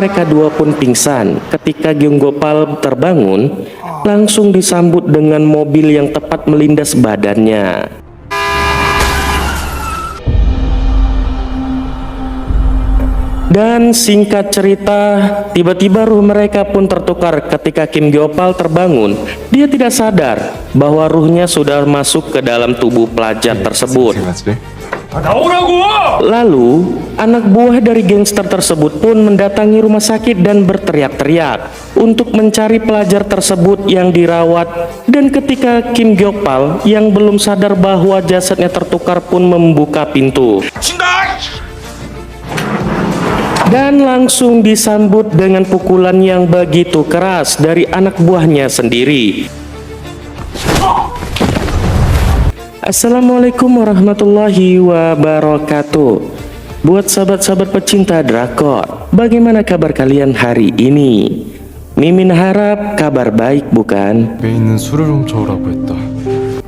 mereka dua pun pingsan ketika Gyung Gopal terbangun, langsung disambut dengan mobil yang tepat melindas badannya. Dan singkat cerita, tiba-tiba ruh mereka pun tertukar ketika Kim Gopal terbangun. Dia tidak sadar bahwa ruhnya sudah masuk ke dalam tubuh pelajar tersebut. Lalu, anak buah dari gangster tersebut pun mendatangi rumah sakit dan berteriak-teriak untuk mencari pelajar tersebut yang dirawat. Dan ketika Kim Gopal yang belum sadar bahwa jasadnya tertukar pun membuka pintu dan langsung disambut dengan pukulan yang begitu keras dari anak buahnya sendiri. Assalamualaikum warahmatullahi wabarakatuh. Buat sahabat-sahabat pecinta drakor, bagaimana kabar kalian hari ini? Mimin harap kabar baik, bukan?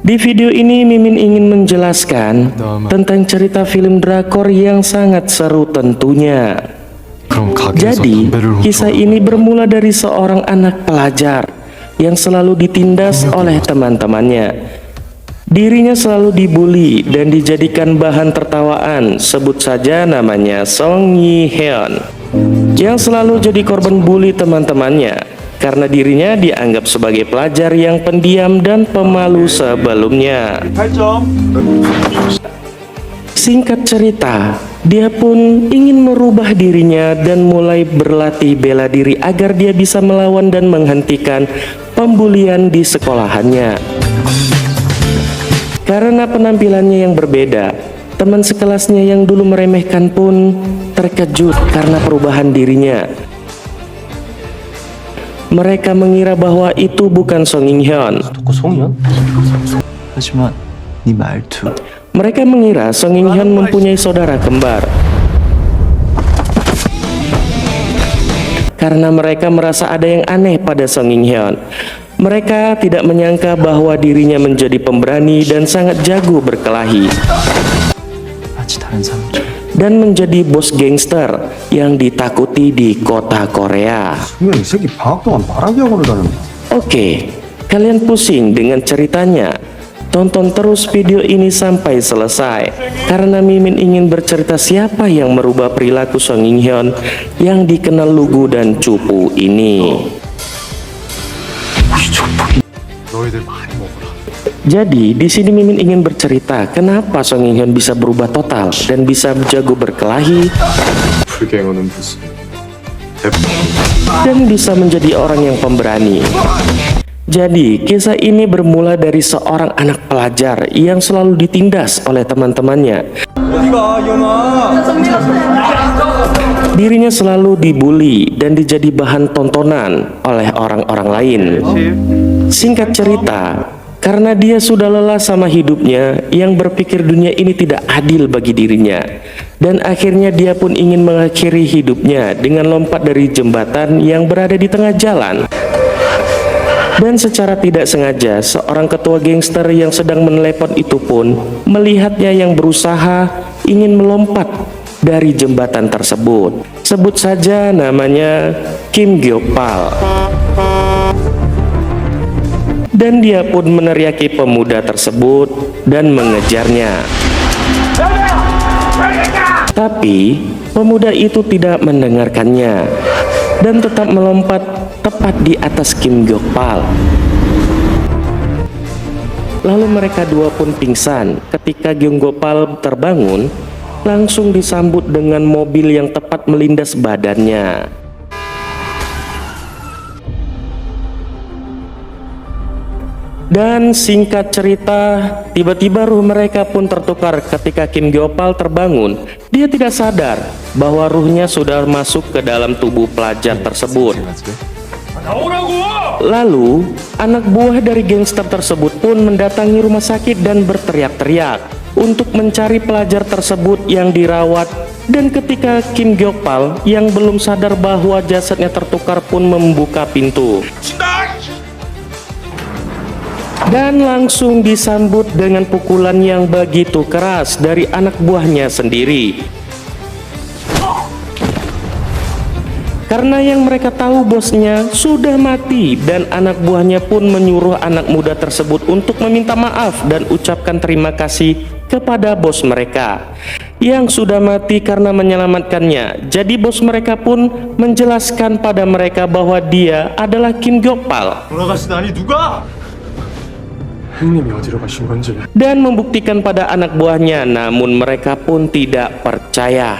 Di video ini Mimin ingin menjelaskan tentang cerita film drakor yang sangat seru tentunya. Jadi, kisah ini bermula dari seorang anak pelajar yang selalu ditindas oleh teman-temannya. Dirinya selalu dibully dan dijadikan bahan tertawaan. Sebut saja namanya Song Yi Hyun, yang selalu jadi korban bully teman-temannya karena dirinya dianggap sebagai pelajar yang pendiam dan pemalu sebelumnya. Singkat cerita, dia pun ingin merubah dirinya dan mulai berlatih bela diri agar dia bisa melawan dan menghentikan pembulian di sekolahannya. Karena penampilannya yang berbeda, teman sekelasnya yang dulu meremehkan pun terkejut karena perubahan dirinya. Mereka mengira bahwa itu bukan Song Yi Hyun. Mereka mengira Song Yi Hyun mempunyai saudara kembar. Karena mereka merasa ada yang aneh pada Song Yi Hyun. Mereka tidak menyangka bahwa dirinya menjadi pemberani dan sangat jago berkelahi dan menjadi bos gangster yang ditakuti di kota Korea. Oke, kalian pusing dengan ceritanya? Tonton terus video ini sampai selesai, karena Mimin ingin bercerita siapa yang merubah perilaku Song Yi Hyun yang dikenal lugu dan cupu ini. Jadi di sini Mimin ingin bercerita kenapa Song Yi Hyun bisa berubah total dan bisa jago berkelahi dan bisa menjadi orang yang pemberani. Jadi kisah ini bermula dari seorang anak pelajar yang selalu ditindas oleh teman-temannya. Dirinya selalu dibully dan dijadi bahan tontonan oleh orang-orang lain. Singkat cerita, karena dia sudah lelah sama hidupnya yang berpikir dunia ini tidak adil bagi dirinya, dan akhirnya dia pun ingin mengakhiri hidupnya dengan lompat dari jembatan yang berada di tengah jalan. Dan secara tidak sengaja, seorang ketua gangster yang sedang menelepon itu pun melihatnya yang berusaha ingin melompat dari jembatan tersebut. Sebut saja namanya Kim Gopal. Dan dia pun meneriaki pemuda tersebut dan mengejarnya. Tapi pemuda itu tidak mendengarkannya dan tetap melompat tepat di atas Kim Gopal. Lalu mereka dua pun pingsan ketika Gyung Gopal terbangun, langsung disambut dengan mobil yang tepat melindas badannya. Dan singkat cerita, tiba-tiba ruh mereka pun tertukar ketika Kim Gopal terbangun. Dia tidak sadar bahwa ruhnya sudah masuk ke dalam tubuh pelajar tersebut. Lalu, anak buah dari gangster tersebut pun mendatangi rumah sakit dan berteriak-teriak untuk mencari pelajar tersebut yang dirawat. Dan ketika Kim Gopal yang belum sadar bahwa jasadnya tertukar pun membuka pintu dan langsung disambut dengan pukulan yang begitu keras dari anak buahnya sendiri. karena yang mereka tahu bosnya sudah mati, dan anak buahnya pun menyuruh anak muda tersebut untuk meminta maaf dan ucapkan terima kasih kepada bos mereka yang sudah mati karena menyelamatkannya. Jadi bos mereka pun menjelaskan pada mereka bahwa dia adalah Kim Gyokpal dan membuktikan pada anak buahnya, namun mereka pun tidak percaya.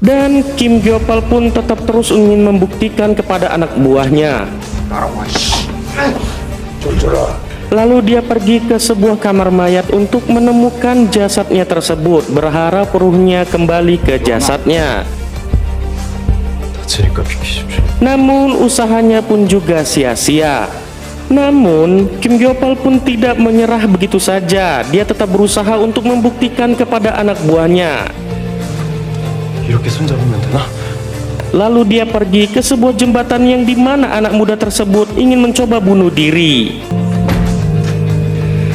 Dan Kim Gyokpal pun tetap terus ingin membuktikan kepada anak buahnya. Lalu dia pergi ke sebuah kamar mayat untuk menemukan jasadnya tersebut, berharap ruhnya kembali ke jasadnya. Namun usahanya pun juga sia-sia. Namun Kim Gyokpal pun tidak menyerah begitu saja. Dia tetap berusaha untuk membuktikan kepada anak buahnya. Lalu dia pergi ke sebuah jembatan yang dimana anak muda tersebut ingin mencoba bunuh diri.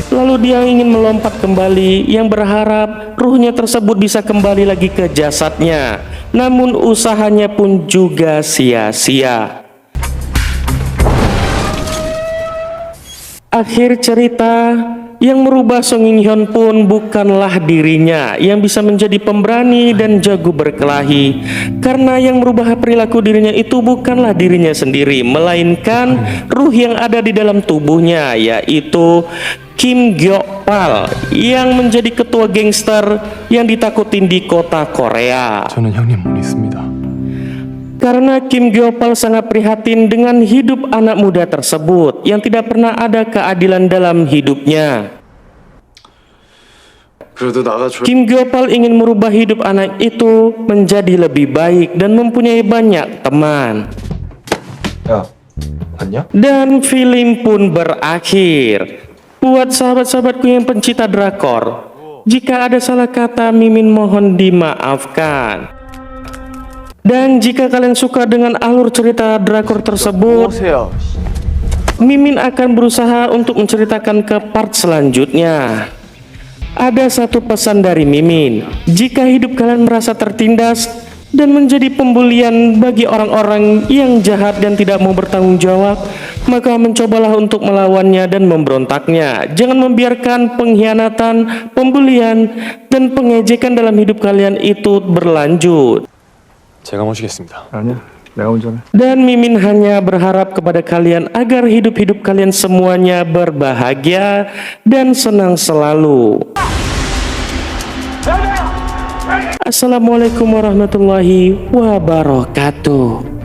Lalu dia ingin melompat kembali, yang berharap ruhnya tersebut bisa kembali lagi ke jasadnya. Namun usahanya pun juga sia-sia. Akhir cerita, yang merubah Song In Hyun pun bukanlah dirinya yang bisa menjadi pemberani dan jago berkelahi, karena yang merubah perilaku dirinya itu bukanlah dirinya sendiri, melainkan ruh yang ada di dalam tubuhnya, yaitu Kim Gyokpal yang menjadi ketua gangster yang ditakutin di kota Korea. Karena Kim Gyokpal sangat prihatin dengan hidup anak muda tersebut yang tidak pernah ada keadilan dalam hidupnya. Kim Gyokpal ingin merubah hidup anak itu menjadi lebih baik dan mempunyai banyak teman. Dan film pun berakhir. Buat sahabat-sahabatku yang pencinta drakor, jika ada salah kata, Mimin mohon dimaafkan. Dan jika kalian suka dengan alur cerita drakor tersebut, Mimin akan berusaha untuk menceritakan ke part selanjutnya. Ada satu pesan dari Mimin: jika hidup kalian merasa tertindas dan menjadi pembulian bagi orang-orang yang jahat dan tidak mau bertanggung jawab, maka mencobalah untuk melawannya dan memberontaknya. Jangan membiarkan pengkhianatan, pembulian, dan pengejekan dalam hidup kalian itu berlanjut. 제가 모시겠습니다. 아니야, 내가 운전해. Dan Mimin hanya berharap kepada kalian agar hidup-hidup kalian semuanya berbahagia dan senang selalu. Assalamualaikum warahmatullahi wabarakatuh.